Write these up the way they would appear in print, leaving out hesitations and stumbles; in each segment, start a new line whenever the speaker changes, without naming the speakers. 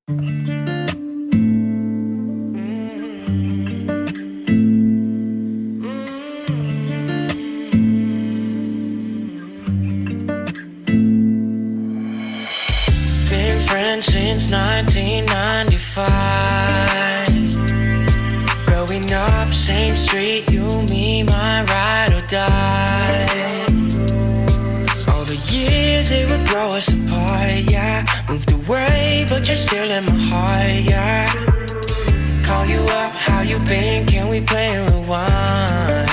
Been friends since 1995. Growing up, same street, you, me, my ride or die. All the years they would grow us apart, yeah. Moved away, but you're still in my heart, yeah. Call you up, how you been? Can we play and rewind?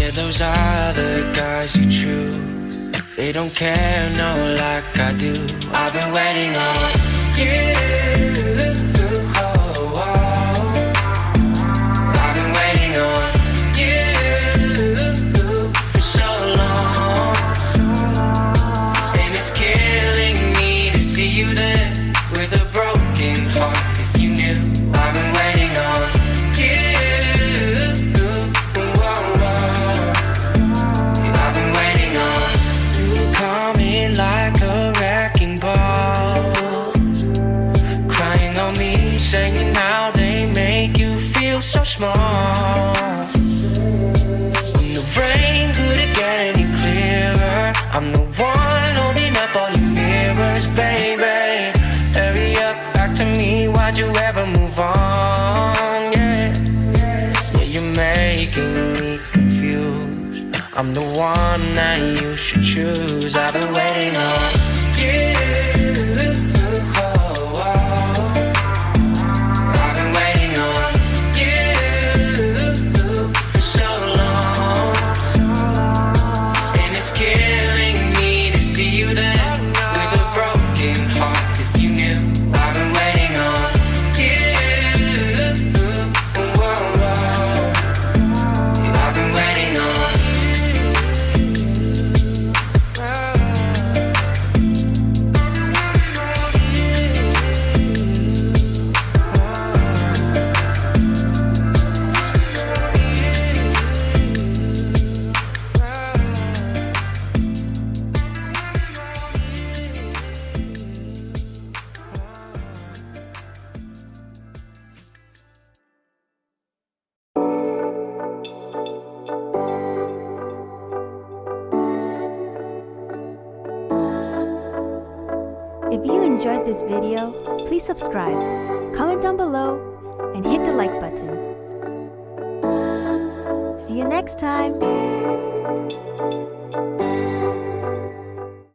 Yeah, those other guys you choose, they don't care, no, like I do. I've been waiting on you. Oh, oh. I've been waiting on you for so long, and it's killing me to see you there with a broken heart. If you knew, I've been waiting on you. Oh, oh. I've been waiting on coming like a wrecking ball, crying on me, saying how they make you feel so small. When the rain couldn't get any clearer, I'm the one holding up all your mirrors, baby. Hurry up, back to me, why'd you ever move on? Yeah, you're making me confused. I'm the one that you should choose. I've been waiting on you. Oh, oh. I've been waiting on you for so long, and it's killing me to see you there with a broken heart. If you knew, I've been waiting on you. Oh, oh. I've been waiting on.
If you enjoyed this video, please subscribe, comment down below, and hit the like button. See you next time!